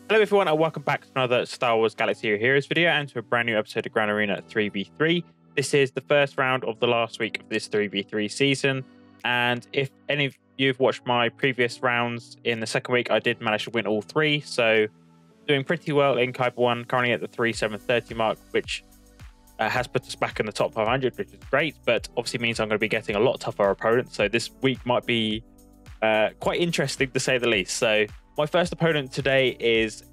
Hello everyone and welcome back to another Star Wars Galaxy of Heroes video and to a brand new episode of Grand Arena 3v3. This is the first round of the last week of this 3v3 season, and if any of you have watched my previous rounds in the second week, I did manage to win all three, so doing pretty well in Kuiper 1, currently at the 3,730 mark, which has put us back in the top 500, which is great, but obviously means I'm going to be getting a lot tougher opponents, so this week might be quite interesting to say the least. So my first opponent today is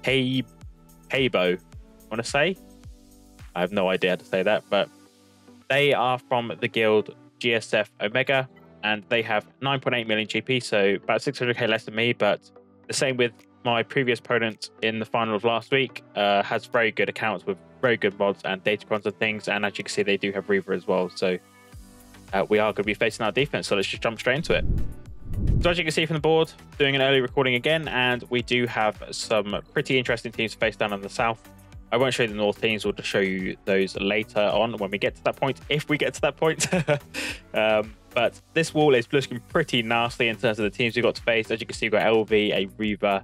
Habo, I want to say. I have no idea how to say that, but they are from the guild GSF Omega, and they have 9.8 million GP, so about 600k less than me, but the same with my previous opponent in the final of last week. Has very good accounts with very good mods and datacrons and things, and as you can see, they do have Reva as well, so we are going to be facing our defense, so let's just jump straight into it. So as you can see from the board, doing an early recording again, and we do have some pretty interesting teams to face down in the south. I won't show you the north teams, we'll just show you those later on when we get to that point, if we get to that point. But this wall is looking pretty nasty in terms of the teams we've got to face. As you can see, we've got LV, a Reva,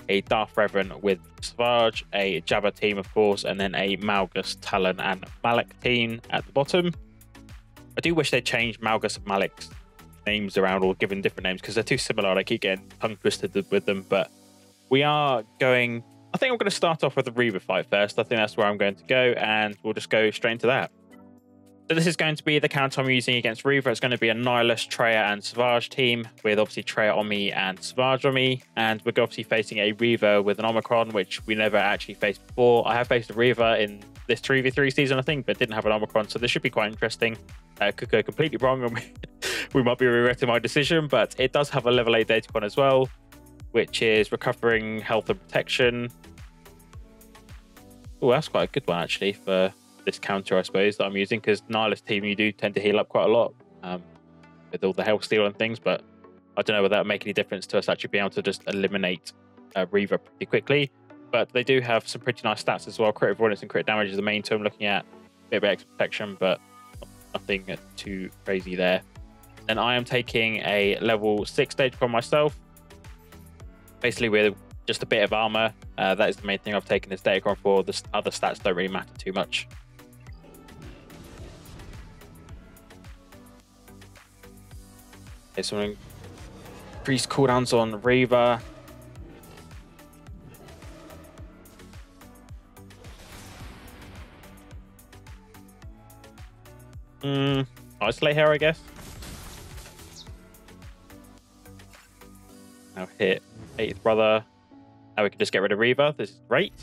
a Darth Reverend with Savage, a Jabba team, of course, and then a Malgus Talon and Malak team at the bottom. I do wish they'd change Malgus and Malak's names around or given different names because they're too similar. I keep getting tongue twisted with them, but we are going, I think I'm going to start off with the Reva fight first. I think that's where I'm going to go, and we'll just go straight into that. So this is going to be the counter I'm using against Reva. It's going to be a Nihilus, Traya and Savage team with obviously Traya on me and Savage on me, and we're obviously facing a Reva with an Omicron, which we never actually faced before. I have faced a Reva in this 3v3 season, I think, but didn't have an Omicron, so this should be quite interesting. Could go completely wrong and we might be regretting my decision, but it does have a level 8 datacron as well, which is recovering health and protection. Oh, that's quite a good one actually for this counter, I suppose, that I'm using, because Nihilus team, you do tend to heal up quite a lot with all the health steal and things, but I don't know whether that would make any difference to us actually being able to just eliminate Reva pretty quickly. But they do have some pretty nice stats as well. Crit avoidance and crit damage is the main two I'm looking at. A bit of extra protection, but nothing too crazy there. And I am taking a level 6 datacron myself, basically with just a bit of armor. That is the main thing I've taken this datacron for. The other stats don't really matter too much. Okay, so I'm going to increase cooldowns on Reva. Isolate here, I guess. Now hit 8th brother. Now we can just get rid of Reva. This is great.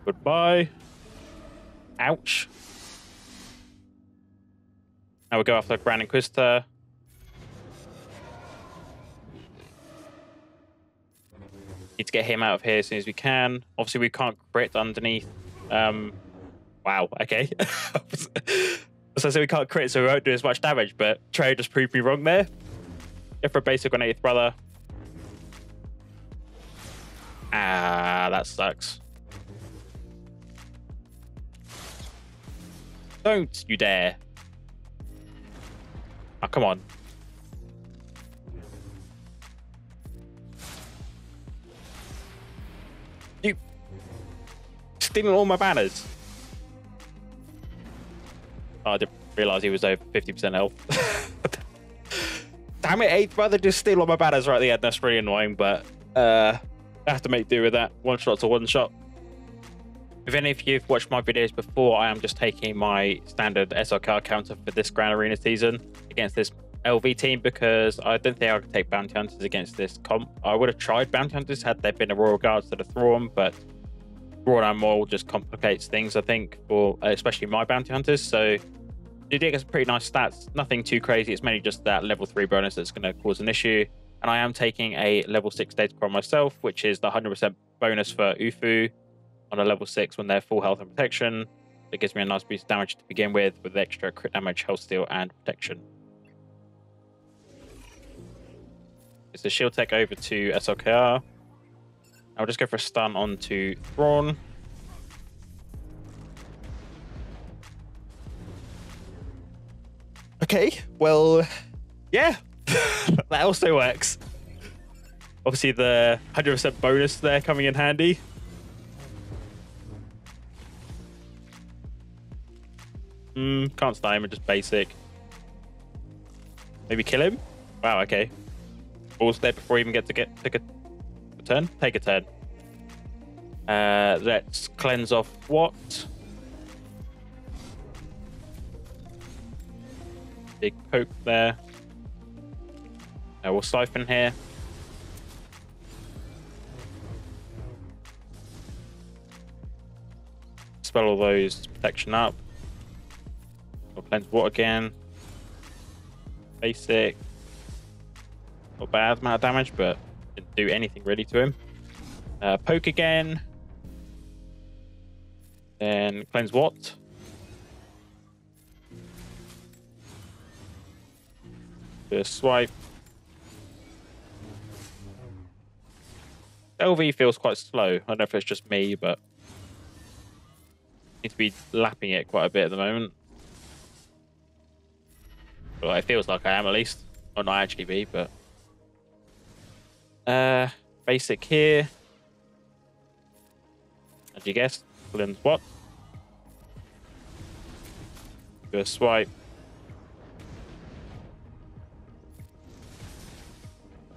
Goodbye. Ouch. Now we go after Grand Inquisitor. Need to get him out of here as soon as we can. Obviously, we can't crit underneath. Wow, okay. So I say we can't crit, so we won't do as much damage, but Traya just proved me wrong there. Go for a basic on 8th brother. Ah, that sucks. Don't you dare. Oh, come on. You stealing all my banners. Oh, I didn't realise he was over 50% health. Damn it, 8th brother, just steal all my banners right at the end. That's really annoying, but I have to make do with that. One shot to one shot. If any of you have watched my videos before, I am just taking my standard SLKR counter for this Grand Arena season against this LV team, because I don't think I could take bounty hunters against this comp. I would have tried bounty hunters had there been a Royal Guards to the Thrawn, but Thrawn and Maul just complicates things, I think, for especially my bounty hunters. So you do get some pretty nice stats, nothing too crazy. It's mainly just that level 3 bonus that's going to cause an issue. And I am taking a level 6 datacron myself, which is the 100% bonus for Ufu on a level 6 when they're full health and protection. It gives me a nice boost of damage to begin with extra crit damage, health steal, and protection. It's the shield tech over to SLKR. I'll just go for a stun onto Thrawn. Okay, well, yeah, that also works. Obviously, the 100% bonus there coming in handy. Can't stun him, just basic. Maybe kill him? Wow, okay. All's dead before he even gets to take a turn? Take a turn. Let's cleanse off what? Big poke there. We'll siphon here. Spell all those protection up. We'll cleanse what again? Basic. Not bad amount of damage, but didn't do anything really to him. Poke again. Then cleanse what? Do a swipe. LV feels quite slow. I don't know if it's just me, but need to be lapping it quite a bit at the moment. Well, it feels like I am at least. Or not actually be, but basic here. As you guessed, cleanse what? Do a swipe.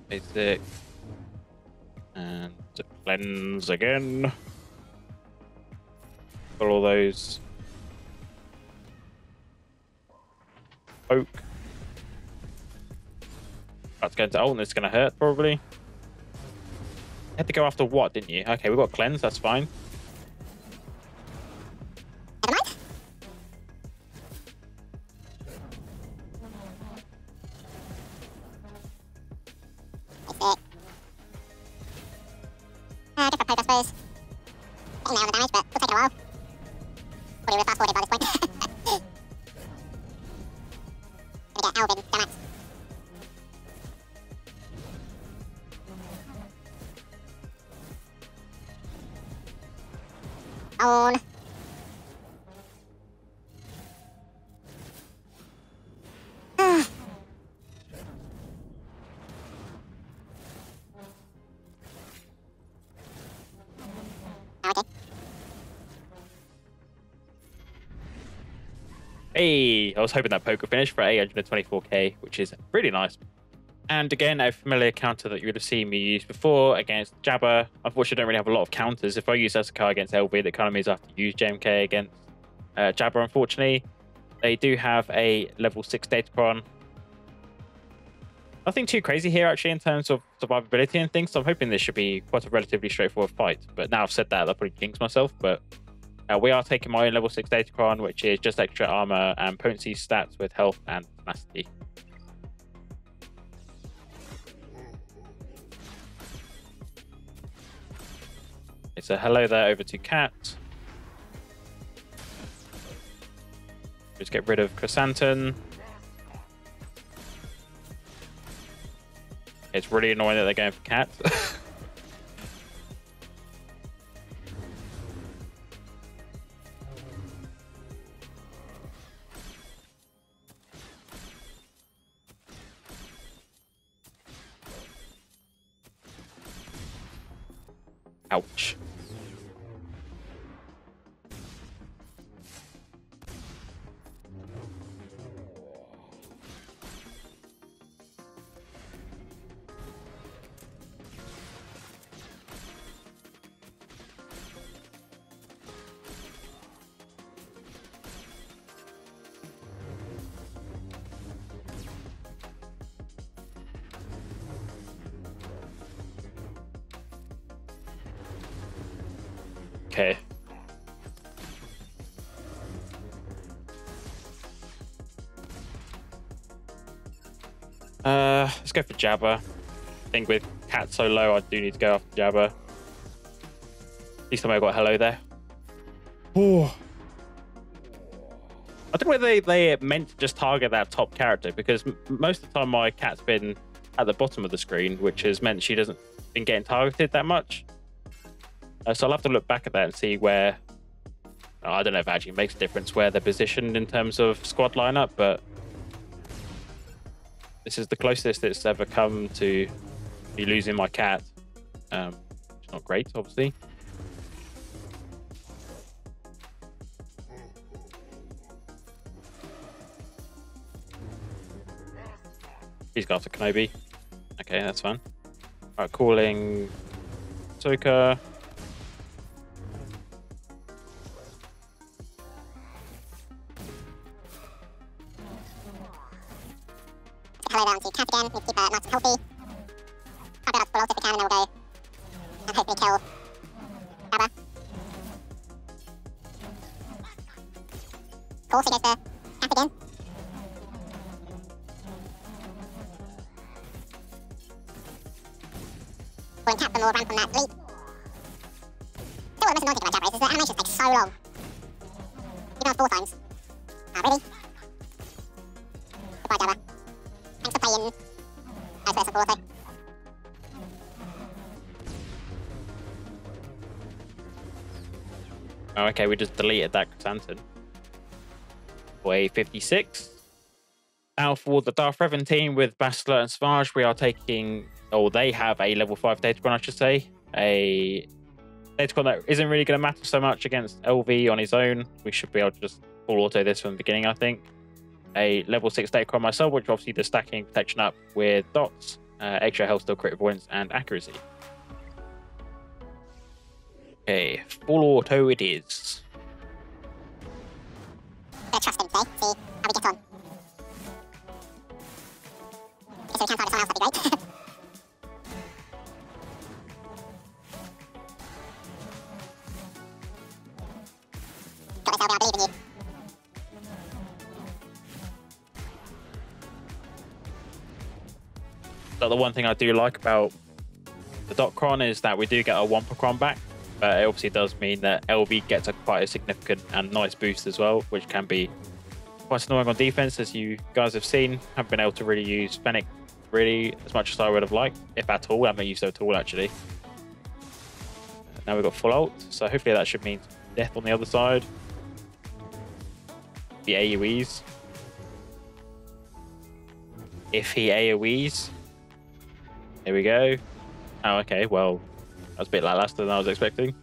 Basic. And cleanse again. Put all those. Poke. That's going to ult and it's going to hurt probably. You had to go after what, didn't you? Okay, we've got cleanse, that's fine. Hey, I was hoping that poke would finish for 824k, which is really nice. And again, a familiar counter that you would have seen me use before against Jabba. Unfortunately, I don't really have a lot of counters. If I use SLKR against LV, that kind of means I have to use JMK against Jabba, unfortunately. They do have a level 6 Datacron. Nothing too crazy here, actually, in terms of survivability and things. So I'm hoping this should be quite a relatively straightforward fight. But now I've said that, I'll probably jinx myself. But we are taking my own level 6 Datacron, which is just extra armor and potency stats with health and tenacity. So hello there over to Cat. Just get rid of Chrysanthemum. It's really annoying that they're going for Cat. Ouch. Okay. Let's go for Jabba. I think with Cat so low, I do need to go after Jabba. At least I got hello there. Oh. I don't know whether they meant to just target that top character, because most of the time my Cat's been at the bottom of the screen, which has meant she doesn't been getting targeted that much. So I'll have to look back at that and see where... I don't know if it actually makes a difference where they're positioned in terms of squad lineup, but this is the closest it's ever come to You're losing my cat. It's not great, obviously. He's got after Kenobi. Okay, that's fine. Alright, calling Ahsoka. Hello down to CAT again. Need to keep nice and healthy. Try to build up full ult if we can, and then we'll go and hopefully kill Jabba. Cool, so he goes to CAT again. Calling CAT for more ramp on that delete. Still, what the most annoying thing about Jabba is the animations take so long. Even on 4 times. Ah, really? Goodbye, Jabba. Thanks for playing. First of all, also. Oh, okay, we just deleted that Xanten. For a 56. Now for the Darth Revan team with Bastilla and Savage, we are taking, or they have a level 5 Datacron, I should say. A Datacron that isn't really going to matter so much against LV on his own. We should be able to just full auto this from the beginning, I think. A level 6 Datacron myself, which obviously the stacking protection up with dots, extra health, still critical points, and accuracy. Okay, full auto it is. Trust him today, see how we get on. If we can target someone else, that'd be great. Got this, LB, I believe in you. So the one thing I do like about the dot cron is that we do get a Wampa cron back, but it obviously does mean that LV gets quite a significant and nice boost as well, which can be quite annoying on defense, as you guys have seen. Haven't been able to really use Fennec really as much as I would have liked, if at all. I haven't used it at all, actually. Now we've got full ult, so hopefully that should mean death on the other side. The AoEs. If he AoEs. Here we go. Oh, okay, well, that was a bit lackluster than I was expecting.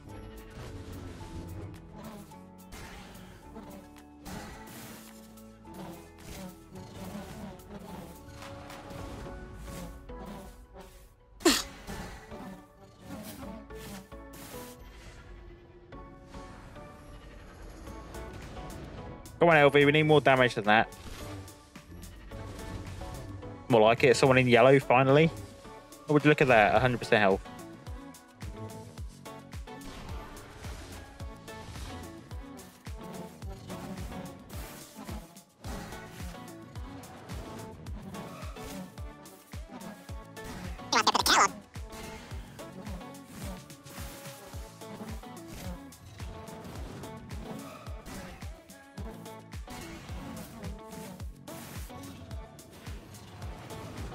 Come on, LV, we need more damage than that. More like it. Someone in yellow, finally. Oh, would you look at that? 100% health. You might go for the Cara.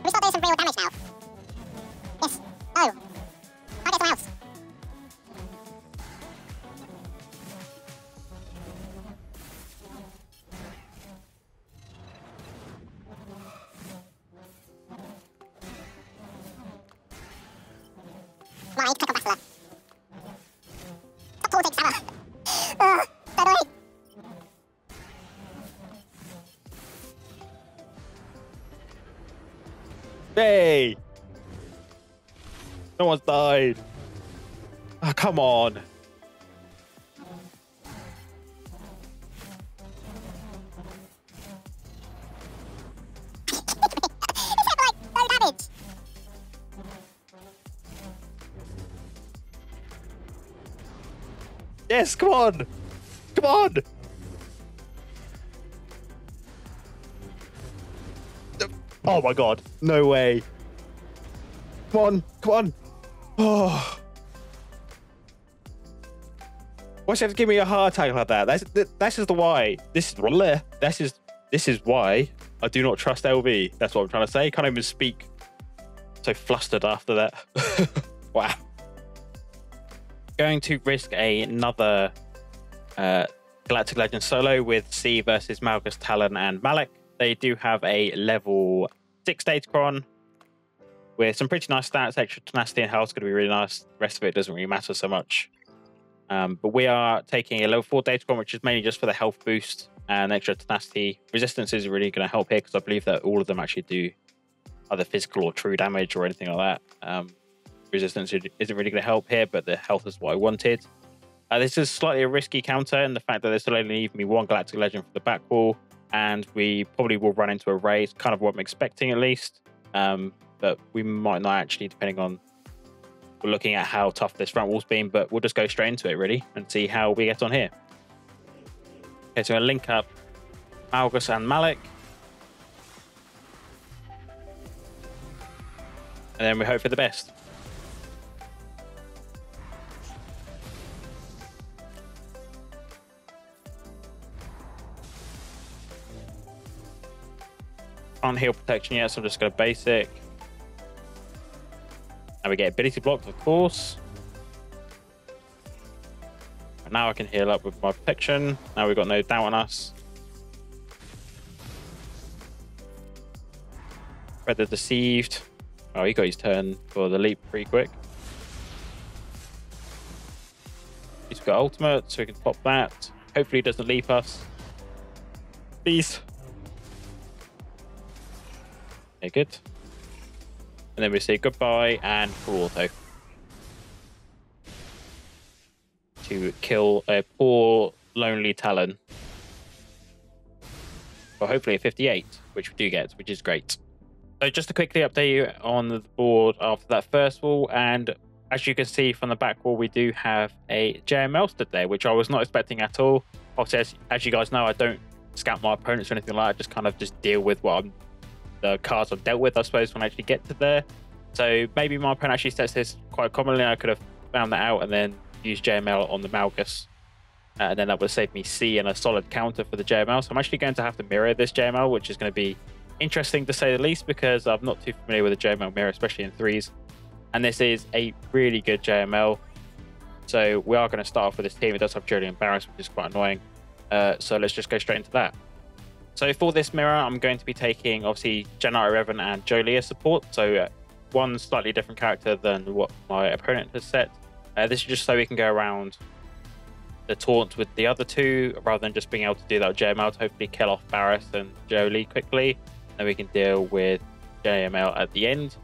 We start doing some real damage now. Yes. Oh. I'll get someone else. Come on, I need to click on Bastilla. Stop taunting Sarah. So annoying. Hey! No one's died. Oh, come on. This had like no damage. Yes, come on. Come on. Oh my god. No way. Come on. Come on. Oh. Why should you have to give me a heart attack like that? That's just the why. This is why I do not trust LV. That's what I'm trying to say. Can't even speak. So flustered after that. Wow. Going to risk another Galactic Legend solo with C versus Malgus Talon and Malak. They do have a level 6 Datacron. with some pretty nice stats. Extra tenacity and health is going to be really nice. The rest of it doesn't really matter so much. But we are taking a level 4 Datacron, which is mainly just for the health boost and extra tenacity. Resistance is really going to help here because I believe that all of them actually do either physical or true damage or anything like that. Resistance isn't really going to help here, but the health is what I wanted. This is slightly a risky counter in the fact that this will only leave me one Galactic Legend for the back wall, and we probably will run into a raid, kind of what I'm expecting at least. But we might not actually, depending on we're looking at how tough this front wall's been, but we'll just go straight into it really and see how we get on here. Okay, so I'm going to link up Malgus and Malak. And then we hope for the best. Can't heal protection yet, so I'm just going to basic. And we get ability blocked, of course. And now I can heal up with my protection. Now we've got no doubt on us. Rather deceived. Oh, he got his turn for the leap pretty quick. He's got ultimate, so we can pop that. Hopefully he doesn't leap us. Please. Okay, good. And then we say goodbye and full auto. To kill a poor, lonely Talon. Well, hopefully a 58, which we do get, which is great. So just to quickly update you on the board after that first wall, and as you can see from the back wall, we do have a JML stood there, which I was not expecting at all. Obviously, as you guys know, I don't scout my opponents or anything like that. I just kind of just deal with what the cards I've dealt with, I suppose, when I actually get to there. So maybe my opponent actually sets this quite commonly. I could have found that out and then used JML on the Malgus. And then that would save me C and a solid counter for the JML. So I'm actually going to have to mirror this JML, which is going to be interesting to say the least, because I'm not too familiar with the JML mirror, especially in threes. And this is a really good JML. So we are going to start off with this team. It does have Jolee and Barris, which is quite annoying. So let's just go straight into that. So for this mirror, I'm going to be taking, obviously, Janata Revan and Jolee as support. So one slightly different character than what my opponent has set. This is just so we can go around the taunt with the other two, rather than just being able to do that with JML to hopefully kill off Barris and Jolee quickly. Then we can deal with JML at the end.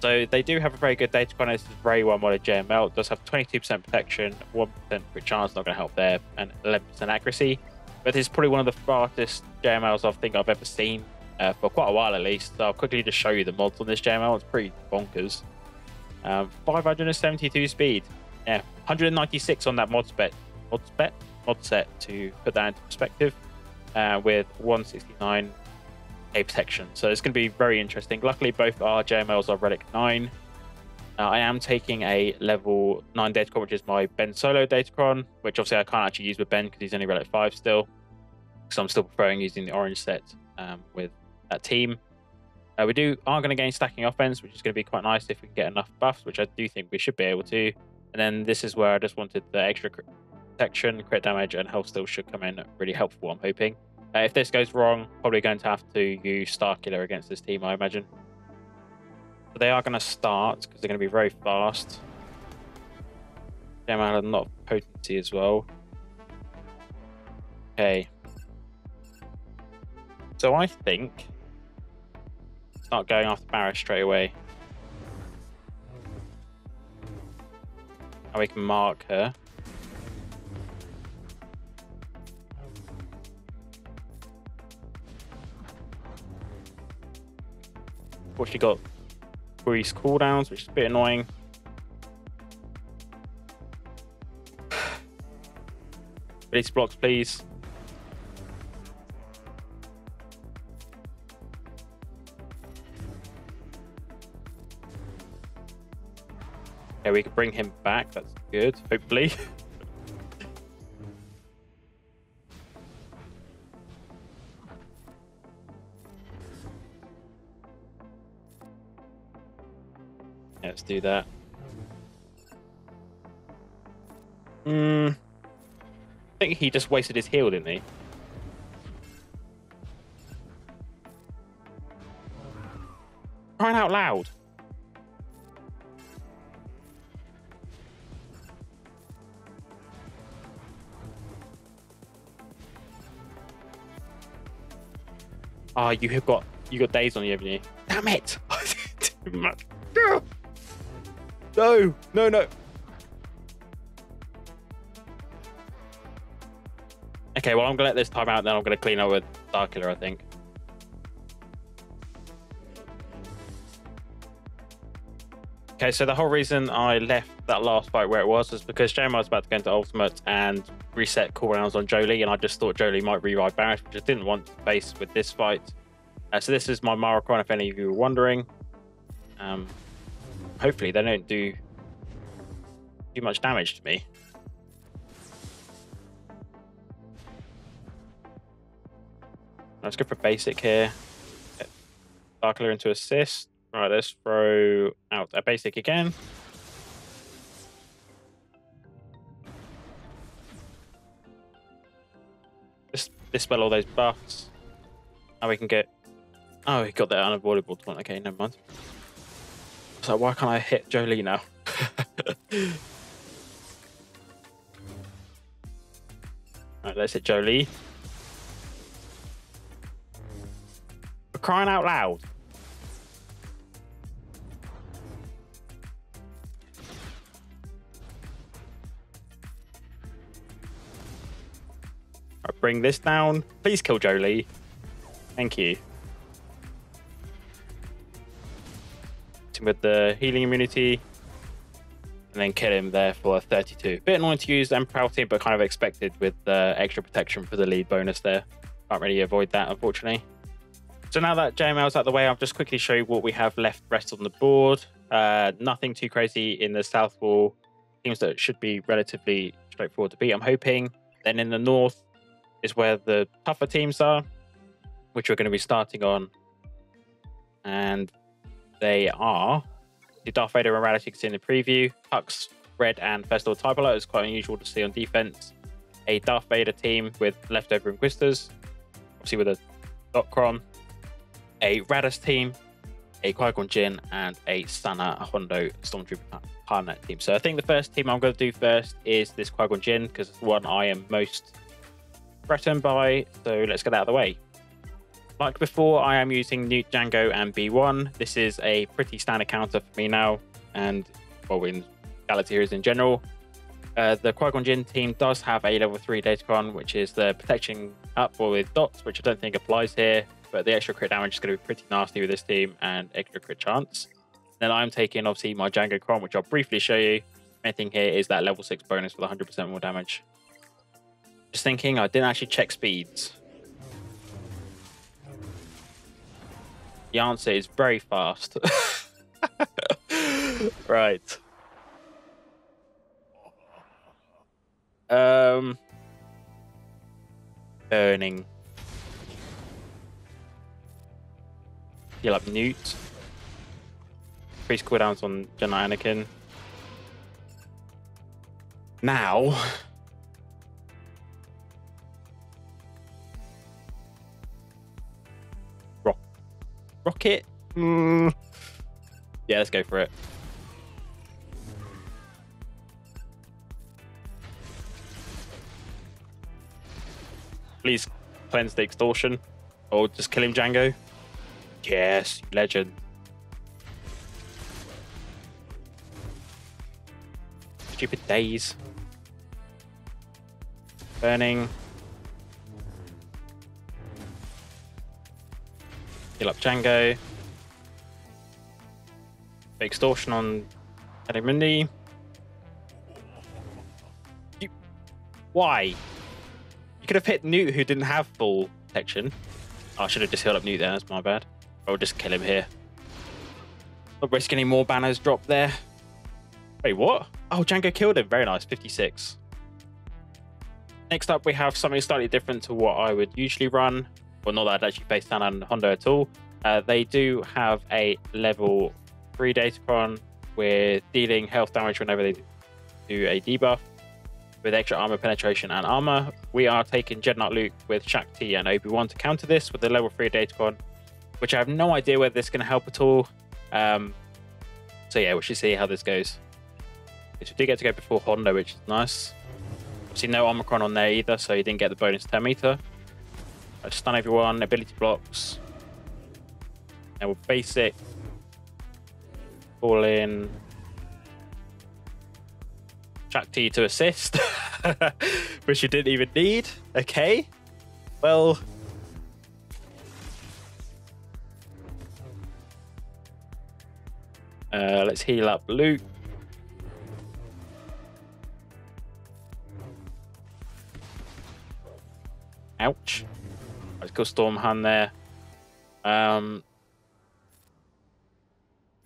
So they do have a very good data con. This is very well modded JML. It does have 22% protection, 1% crit chance, not going to help there, and 11% accuracy. But it's probably one of the fastest JMLs I think I've ever seen for quite a while at least. So I'll quickly just show you the mods on this JML. It's pretty bonkers. 572 speed. Yeah, 196 on that mod set to put that into perspective, with 169 protection. So it's going to be very interesting. Luckily, both our JMLs are Relic 9. I am taking a level 9 Datacron, which is my Ben solo Datacron, which obviously I can't actually use with Ben because he's only Relic 5 still. So I'm still preferring using the orange set with that team. We are going to gain stacking offense, which is going to be quite nice if we can get enough buffs, which I do think we should be able to. And then this is where I just wanted the extra protection, crit damage, and health still should come in really helpful, I'm hoping. If this goes wrong, probably going to have to use Starkiller against this team, I imagine. But they are going to start because they're going to be very fast. JML had a lot of potency as well. Okay. So I think start going after Barris straight away. And we can mark her. She got grease cooldowns, which is a bit annoying. Release blocks, please. Okay, we can bring him back. That's good, hopefully. Let's do that. I think he just wasted his heal, didn't he? Crying out loud. Oh, you got days on you, haven't you? Damn it! Too much. No, no, no. Okay, well, I'm gonna let this time out, then I'm gonna clean up with Starkiller, I think. Okay, so the whole reason I left that last fight where it was because JML was about to go into ultimate and reset cooldowns on Jolee, and I just thought Jolee might revive Barrett, which I didn't want to face with this fight. So this is my Mara Starkiller, if any of you were wondering. Hopefully they don't do too much damage to me. Let's go for basic here. Get Starkiller into assist. Right, let's throw out a basic again. Just dispel all those buffs. Now we can get... Oh, he got that unavoidable taunt. Okay, never mind. So why can't I hit Jolee now? Alright, let's hit Jolee. For crying out loud. Right, bring this down. Please kill Jolee. Thank you. With the healing immunity, and then kill him there for a 32. Bit annoying to use Emperor team, but kind of expected with the extra protection for the lead bonus there. Can't really avoid that, unfortunately. So now that JML's out of the way, I'll just quickly show you what we have left rest on the board. Nothing too crazy in the south wall. Teams that should be relatively straightforward to beat, I'm hoping. Then in the north is where the tougher teams are, which we're going to be starting on. And they are the Darth Vader and Raddus you can see in the preview. Hux, Red, and First Lord Type Alert is quite unusual to see on defense. A Darth Vader team with leftover Inquisitors, obviously with a Dotcron. A Raddus team, a Qui-Gon Jinn, and a Sana Hondo Stormtrooper Harnet team. So I think the first team I'm going to do first is this Qui-Gon Jinn, because it's the one I am most threatened by. So let's get out of the way. Like before, I am using Nute Jango and B1. This is a pretty standard counter for me now, and well, in Galaxy Heroes in general. The Qui-Gon Jinn team does have a level 3 Datacron, which is the protection up with dots, which I don't think applies here, but the extra crit damage is going to be pretty nasty with this team, and extra crit chance. Then I'm taking, obviously, my Jango Cron, which I'll briefly show you. Main thing here is that level 6 bonus with 100% more damage. Just thinking, I didn't actually check speeds. The answer is very fast. Right. Burning. Heal up Nute. Increase cooldowns on Jedi Anakin. Now. Rocket? Yeah, let's go for it. Please cleanse the extortion. Or just kill him, Jango. Yes, legend. Stupid days. Burning. Heal up Jango. Extortion on Adamindi. Why? You could have hit Nute, who didn't have full protection. Oh, I should have just healed up Nute there, that's my bad. I'll just kill him here. Not risk any more banners dropped there. Wait, what? Oh, Jango killed him. Very nice, 56. Next up, we have something slightly different to what I would usually run. Well, not that I'd actually face down on Hondo at all. They do have a level 3 Datacron with dealing health damage whenever they do a debuff, with extra armor penetration and armor. We are taking Jedi Luke with Shaak T and Obi-Wan to counter this with the level 3 Datacron, which I have no idea whether this is going to help at all. So yeah, we should see how this goes. We do get to go before Hondo, which is nice. Obviously no Omicron on there either, so you didn't get the bonus 10 meter. Stun everyone, ability blocks. Now we'll basic. Call in Shaak T to assist, which you didn't even need. Okay, well, let's heal up Luke. Ouch. Let's go Storm Hun there.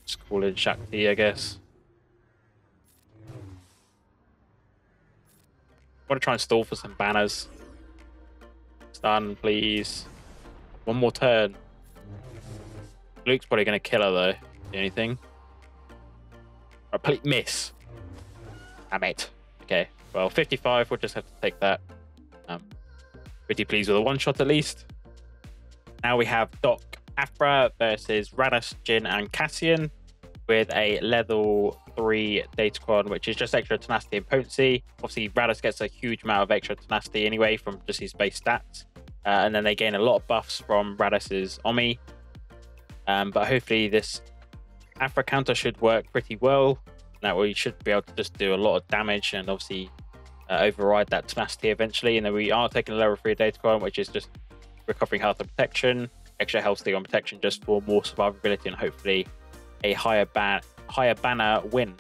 Just call in Shaak T, I guess. I want to try and stall for some banners. Stun, please. One more turn. Luke's probably going to kill her, though. The only thing. A complete miss. Damn it. Okay, well, 55. We'll just have to take that. Pretty pleased with a one-shot, at least. Now we have Doc Aphra versus Raddus, Jin, and Cassian with a level 3 Datacron, which is just extra tenacity and potency. Obviously, Raddus gets a huge amount of extra tenacity anyway from just his base stats. And then they gain a lot of buffs from Raddus's Omi. But hopefully this Aphra counter should work pretty well. That way we should be able to just do a lot of damage and obviously override that tenacity eventually. And then we are taking a level 3 Datacron, which is just recovering health and protection, extra health steal on protection just for more survivability and hopefully a higher banner win.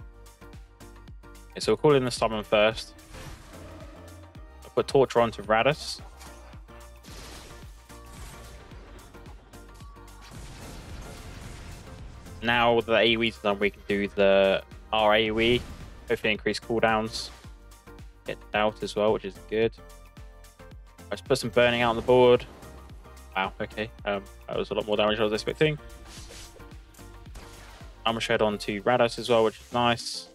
Okay, so we'll call in the summon first. I'll put Torture onto Raddus. Now the AoE's done, we can do the R AoE, hopefully increase cooldowns. Get out as well, which is good. Let's put some burning out on the board. Wow, okay. That was a lot more damage than I was expecting. Armor Shred onto Raddus as well, which is nice.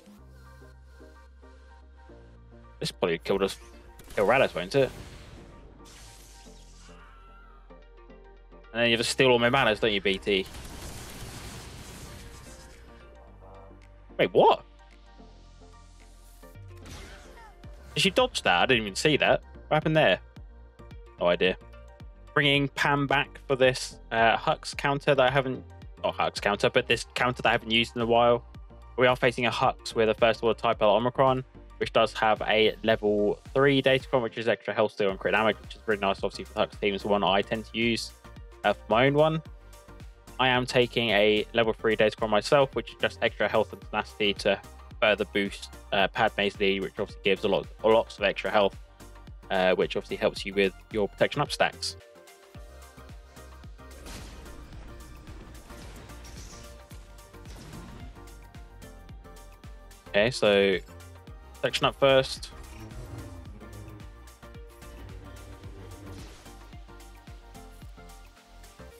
This probably kill Raddus, won't it? And then you just steal all my manners, don't you, BT? Wait, what? Did she dodge that? I didn't even see that. What happened there? No idea. Bringing Pam back for this Hux counter that I haven't... Not Hux counter, but this counter that I haven't used in a while. We are facing a Hux with a First Order Type L Omicron, which does have a level 3 Datacron, which is extra health steal and crit damage, which is really nice, obviously, for the Hux team. It's the one I tend to use for my own one. I am taking a level 3 Datacron myself, which is just extra health and tenacity to further boost Padme's lead, which obviously gives lots of extra health, which obviously helps you with your protection up stacks. Okay, so protection up first.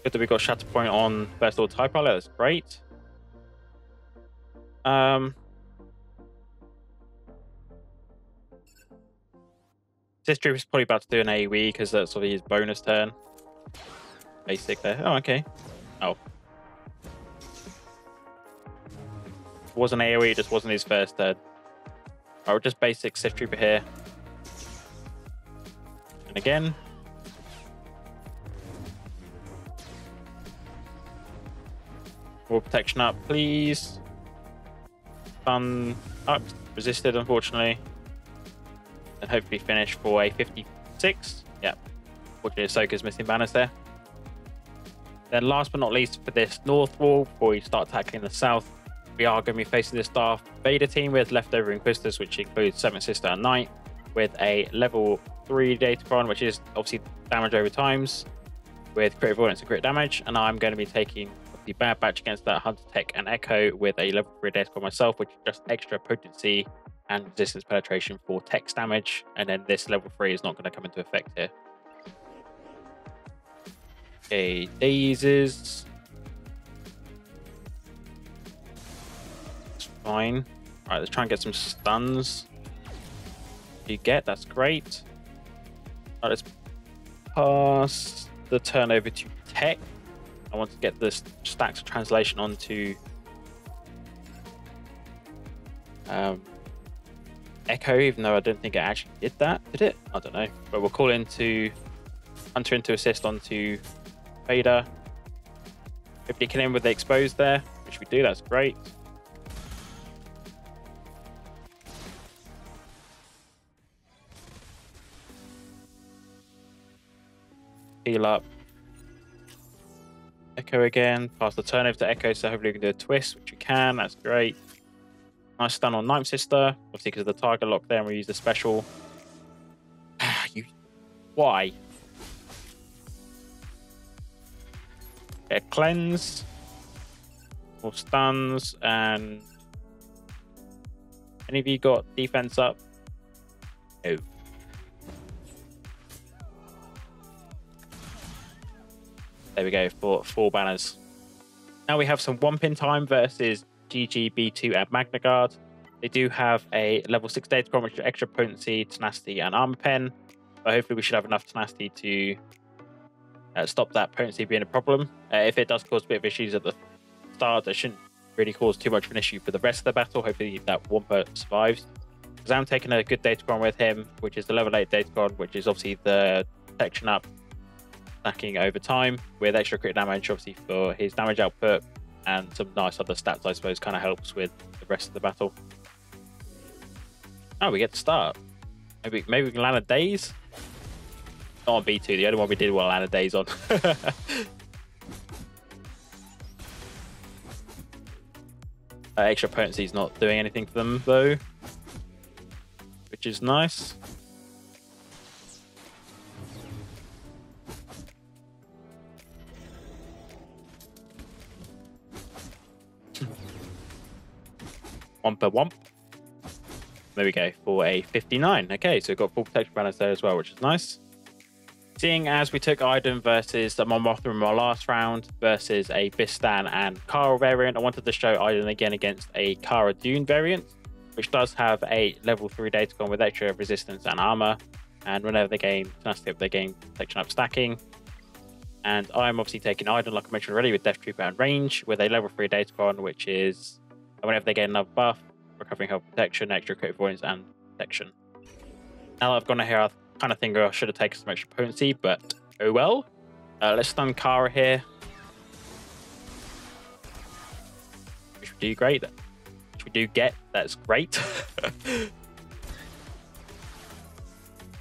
Good that we got Shatterpoint on First Order Type Pilot, that's great. Sister is probably about to do an AoE because that's sort of his bonus turn. Basic there. Oh, okay. Oh. It wasn't AoE, it just wasn't his first turn. I'll just basic Sith Trooper here. And again. More protection up, please. Stun up. Resisted, unfortunately. And hopefully finish for a 56. Yep. Unfortunately, Ahsoka's missing banners there. Then last but not least for this North Wall, before we start tackling the South, we are going to be facing this Darth Vader team with leftover Inquisitors, which includes 7th Sister and Knight, with a level 3 Datacron, which is obviously damage over times, with crit avoidance and crit damage. And I'm going to be taking the Bad Batch against that Hunter Tech and Echo with a level 3 Datacron myself, which is just extra potency and resistance penetration for text damage. And then this level 3 is not going to come into effect here. Okay, daisies. Fine. All right, let's try and get some stuns. You get, that's great. All right, let's pass the turn over to Tech. I want to get this stacks of translation onto Echo, even though I don't think it actually did that. Did it? I don't know. But we'll call into Hunter into assist onto Vader. Hopefully kill him with the exposed there, which we do. That's great. Heal up. Echo again. Pass the turn over to Echo, so hopefully we can do a twist, which we can. That's great. Nice stun on Ninth Sister. Obviously, because of the target lock there, and we use the special. Why? Get a cleanse. More stuns. And any of you got defense up? No. There we go for 4 banners. Now we have some one-pin time versus GG B2 and Magna Guard. They do have a level 6 Datacron, which is extra potency, tenacity, and armor pen. But hopefully we should have enough tenacity to stop that potency being a problem. If it does cause a bit of issues at the start, it shouldn't really cause too much of an issue for the rest of the battle. Hopefully that Wampa survives. Because I'm taking a good Datacron with him, which is the level 8 Datacron, which is obviously the protection up, stacking over time with extra crit damage, obviously for his damage output, and some nice other stats, I suppose, kind of helps with the rest of the battle. Oh, we get to start. Maybe we can land a daze. Not on B2, the only one we did well land a daze on. Extra potency is not doing anything for them though, which is nice. Wampa womp. There we go for a 59. Okay, so we've got full protection banners there as well, which is nice. Seeing as we took Iden versus the Mon Mothma in our last round versus a Bistan and Cara variant, I wanted to show Iden again against a Cara Dune variant, which does have a level 3 Datacron with extra resistance and armor. And whenever they gain tenacity up, they gain protection up stacking. And I'm obviously taking Iden, like I mentioned already, with Death Trooper and range, with a level 3 Datacron, which is whenever they get another buff, recovering health protection, extra crit avoidance, and protection. Now that I've gone here, I kind of think I should have taken some extra potency, but oh well. Let's stun Cara here. Which we do great. Which we do get. That's great. Okay,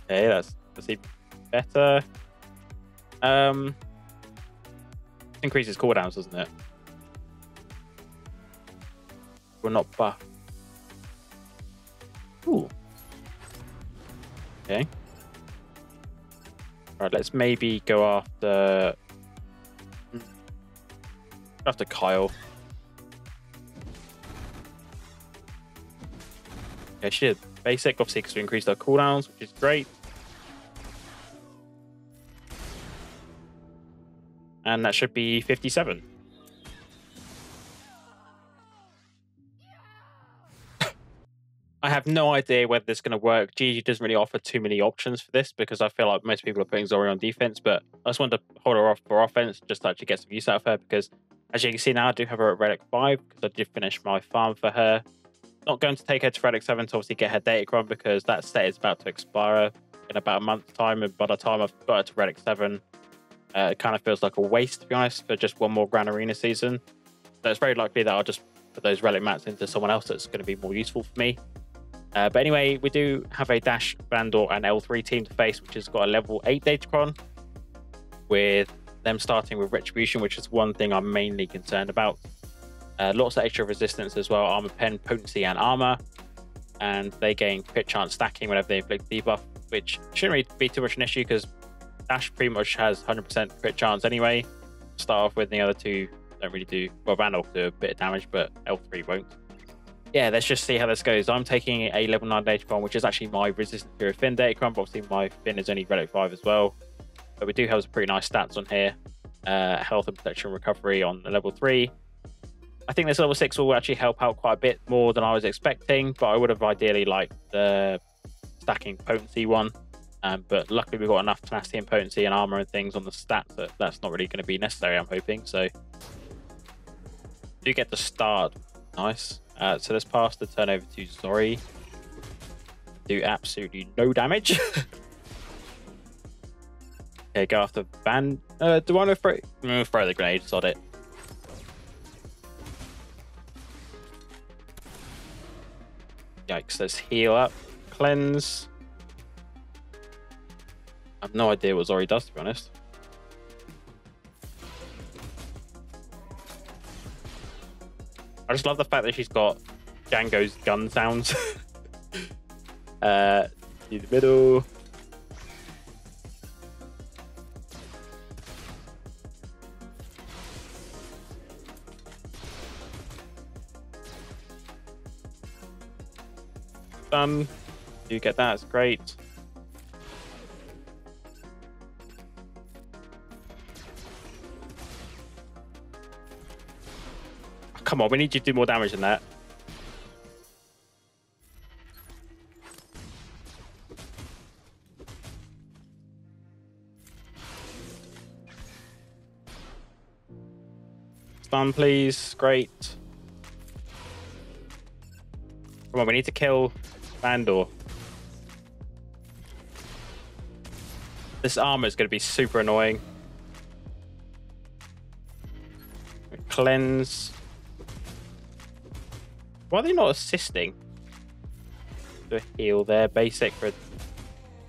that's even better. Increases cooldowns, doesn't it? We're not buff. Ooh. Okay. Alright, let's maybe go after Kyle. Okay, she did basic, obviously, because we increased our cooldowns, which is great. And that should be 57. I have no idea whether this is going to work. GG doesn't really offer too many options for this because I feel like most people are putting Zorii on defense, but I just wanted to hold her off for offense just to actually get some use out of her because, as you can see now, I do have her at Relic 5 because I did finish my farm for her. Not going to take her to Relic 7 to obviously get her Datacron because that set is about to expire in about a month's time, and by the time I've got her to Relic 7, it kind of feels like a waste, to be honest, for just one more Grand Arena season. So it's very likely that I'll just put those Relic mats into someone else that's going to be more useful for me. But anyway, we do have a Dash, Vandor, and L3 team to face, which has got a level 8 Datacron, with them starting with Retribution, which is one thing I'm mainly concerned about. Lots of extra resistance as well, armor pen, potency, and armor. And they gain crit chance stacking whenever they inflict debuff, which shouldn't really be too much an issue because Dash pretty much has 100% crit chance anyway. Start off with, the other two don't really do, well, Vandor will do a bit of damage, but L3 won't. Yeah, let's just see how this goes. I'm taking a level 9 Datacron, which is actually my resistance to Finn Datacron, but obviously my Finn is only Relic 5 as well. But we do have some pretty nice stats on here. Health and protection recovery on the level 3. I think this level 6 will actually help out quite a bit more than I was expecting, but I would have ideally liked the stacking potency one. But luckily we've got enough tenacity and potency and armor and things on the stats that that's not really going to be necessary, I'm hoping. So do get the start. Nice. So let's pass the turn over to Zorii. Do absolutely no damage. Okay, go after Van. Do I want to throw the grenade? Sod it. Yikes, let's heal up. Cleanse. I have no idea what Zorii does, to be honest. I just love the fact that she's got Jango's gun sounds. In the middle. Done. You get that, it's great. Come on, we need you to do more damage than that. Stun, please. Great. Come on, we need to kill Vandor. This armor is going to be super annoying. Cleanse. Why are they not assisting? Do a heal there, basic for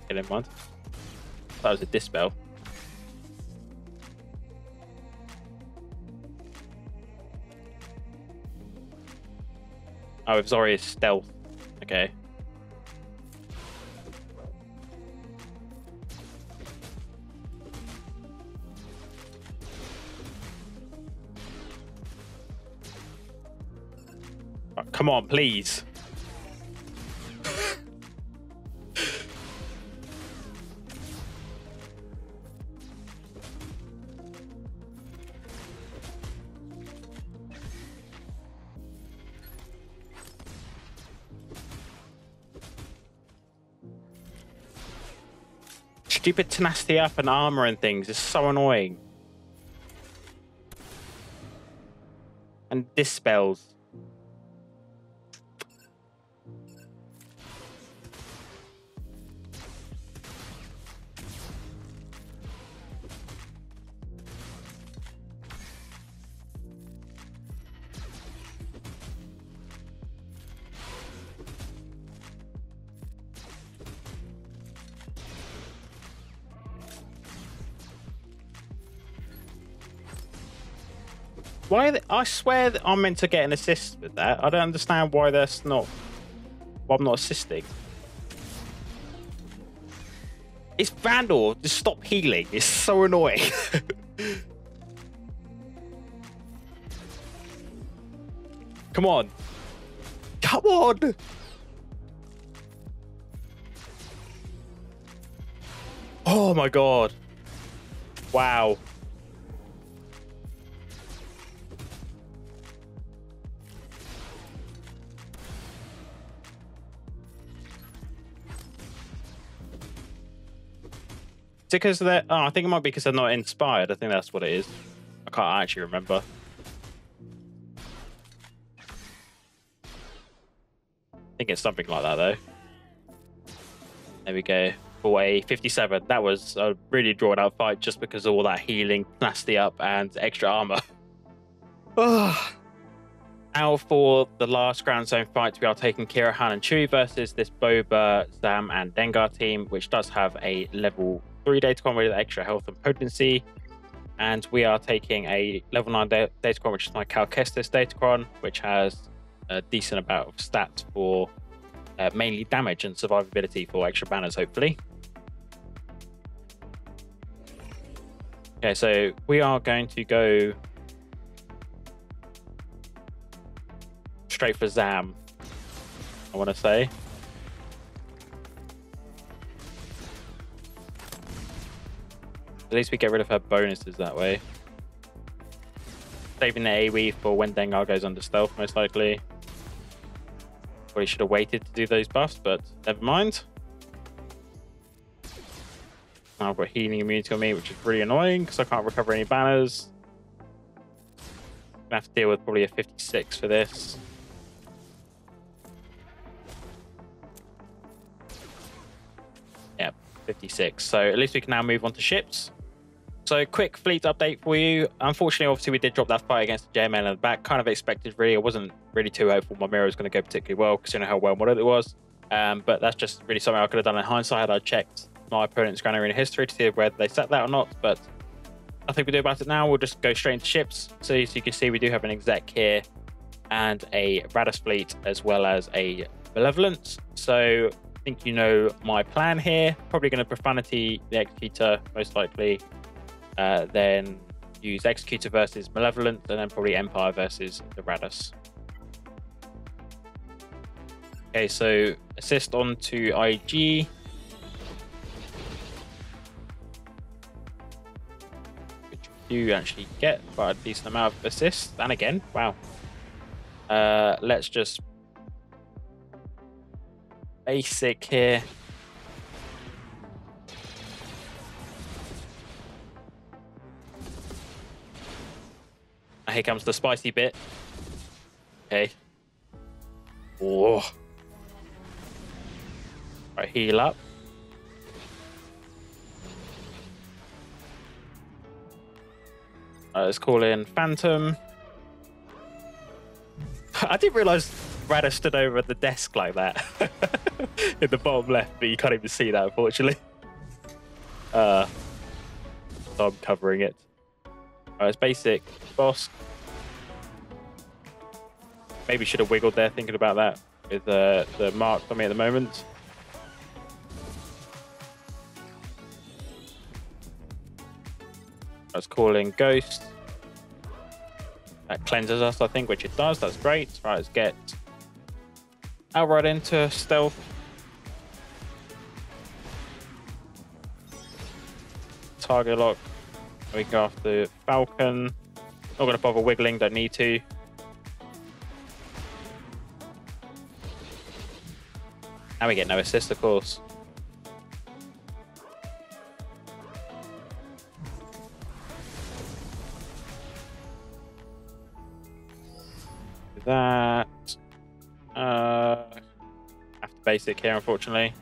killing one. That was a dispel. Oh, if Zorii is stealth. Okay. Oh, come on, please. Stupid tenacity up and armor and things is so annoying. And dispels. Why? I swear that I'm meant to get an assist with that. I don't understand why that's not. Why I'm not assisting. It's Vandor. Just stop healing. It's so annoying. Come on. Come on. Oh my god. Wow. Because they're, oh, I think it might be because they're not inspired. I think that's what it is. I can't actually remember. I think it's something like that though. There we go. For a 57. That was a really drawn out fight just because of all that healing, nasty up, and extra armor. Now for the last ground zone fight, we are taking Qira, Han, and Chewie versus this Boba, Zam, and Dengar team, which does have a level 3 Datacron with extra health and potency, and we are taking a level 9 Datacron, which is my Cal Kestis Datacron, which has a decent amount of stats for mainly damage and survivability for extra banners, hopefully. Okay, so we are going to go straight for Zam, I want to say. At least we get rid of her bonuses that way. Saving the AoE for when Dengar goes under stealth, most likely. Probably should have waited to do those buffs, but never mind. Now I've got healing immunity on me, which is really annoying because I can't recover any banners. Gonna have to deal with probably a 56 for this. Yeah, 56. So at least we can now move on to ships. So quick fleet update for you. Unfortunately, obviously, we did drop that fight against the JML in the back. Kind of expected, really. I wasn't really too hopeful my mirror was going to go particularly well, considering how well modeled it was. But that's just really something I could have done in hindsight had I checked my opponent's Grand Arena history to see whether they set that or not. But nothing we do about it now. We'll just go straight into ships. So as you can see, we do have an exec here and a Raddus fleet, as well as a Malevolence. So I think you know my plan here. Probably going to Profanity the Executor, most likely. Then use Executor versus Malevolence, and then probably Empire versus the Raddus. Okay, so assist on to IG. Which you do actually get quite a decent amount of assists. And again, wow. Let's just basic here. Here comes the spicy bit. Okay. Oh. Right, heal up. Let's call in Phantom. I didn't realise Raddus stood over at the desk like that. In the bottom left, but you can't even see that, unfortunately. So I'm covering it. It's basic boss. Maybe should have wiggled there thinking about that with the mark on me at the moment. Let's call in Ghost. That cleanses us, I think, which it does. That's great. Right, let's get outright into stealth. Target lock. We go after Falcon. Not going to bother wiggling, don't need to. And we get no assist, of course. That. Have to basic here, unfortunately.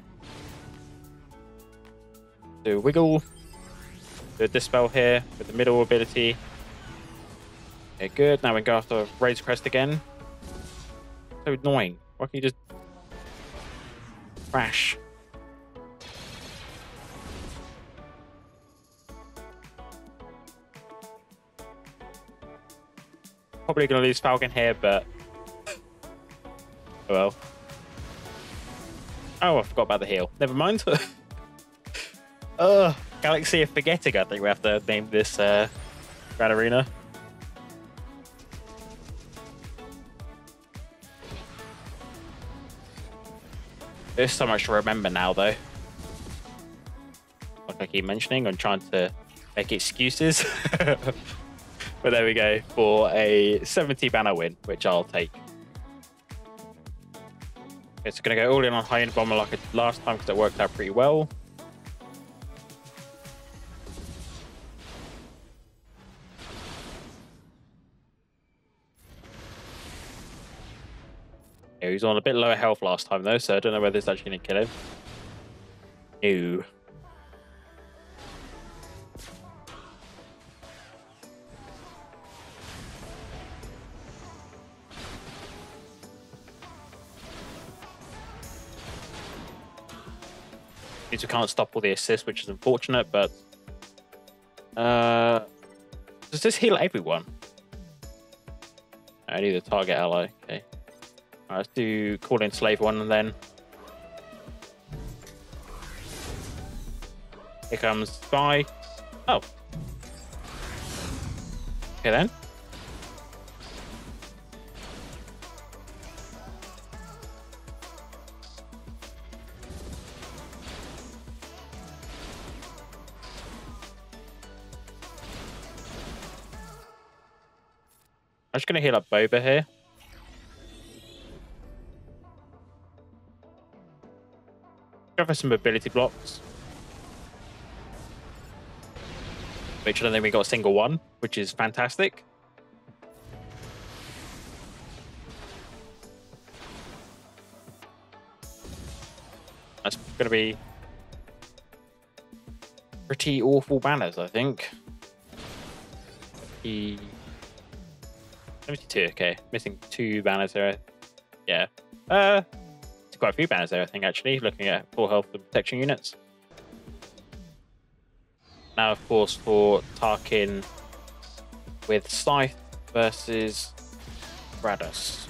Do wiggle. Do a dispel here with the middle ability. Okay, good. Now we go after Razor Crest again. So annoying. Why can't you just crash? Probably going to lose Falcon here, but oh well. Oh, I forgot about the heal. Never mind. Galaxy of Forgetting, I think we have to name this Grand Arena. There's so much to remember now, though. Like I keep mentioning, I'm trying to make excuses. But there we go, for a 70 banner win, which I'll take. Okay, so going to go all in on high-end bomber like I did last time, because it worked out pretty well. Yeah, he was on a bit lower health last time, though, so I don't know whether it's actually going to kill him. No. Means we can't stop all the assists, which is unfortunate, but does this heal everyone? Only the target ally. Okay. All right, let's do call in Slave 1 and then here comes Spy. Oh. Okay then. I'm just going to heal up Boba here. Go for some mobility blocks. Which I don't think we got a single one, which is fantastic. That's going to be pretty awful banners, I think. 72, okay. Missing 2 banners there. Yeah. Quite a few banners there, I think, actually, looking at full health and protection units. Now, of course, for Tarkin with Scythe versus Raddus.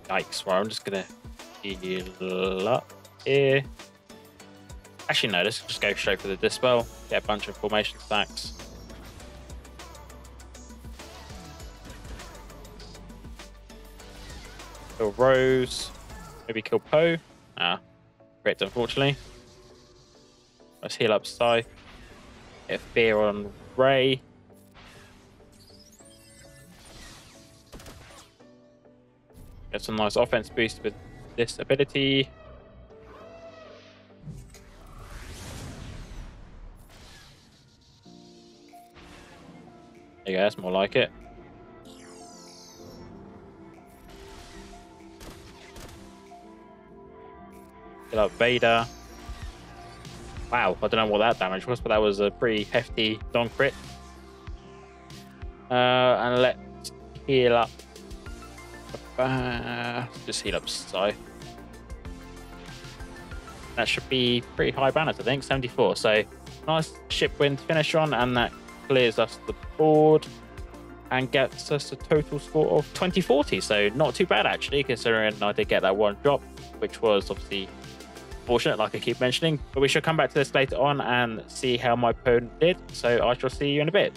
Yikes, well, I'm just gonna heal up here. Actually, no, let's just go straight for the Dispel, get a bunch of formation stacks. Kill Rose, maybe kill Poe. Ah, great, unfortunately. Let's heal up Scythe. Get Fear on Rey. Get some nice offense boost with this ability. There you go, that's more like it. Get up Vader. Wow, I don't know what that damage was, but that was a pretty hefty non-crit. And let's heal up. Just heal up Scythe. That should be pretty high banners, I think, 74. So nice ship win to finish on, and that clears us the board and gets us a total score of 2040. So not too bad, actually, considering I did get that one drop, which was obviously fortunate, like I keep mentioning. But we shall come back to this later on and see how my opponent did. So I shall see you in a bit.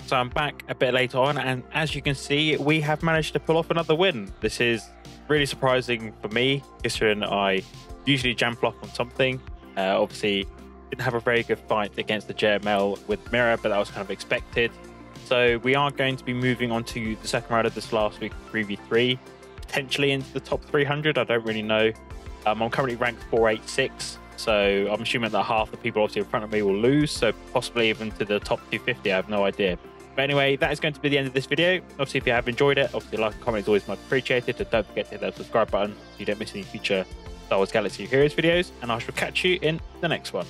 So I'm back a bit later on, and as you can see, we have managed to pull off another win. This is really surprising for me, considering I usually jam flop on something. Obviously, didn't have a very good fight against the JML with Mirror, but that was kind of expected. So we are going to be moving on to the second round of this last week 3v3, potentially into the top 300. I don't really know. I'm currently ranked 486. So I'm assuming that half the people obviously in front of me will lose. So possibly even to the top 250. I have no idea. But anyway, that is going to be the end of this video. Obviously, if you have enjoyed it, obviously like and comment is always much appreciated. And don't forget to hit that subscribe button so you don't miss any future Star Wars Galaxy Heroes videos. And I shall catch you in the next one.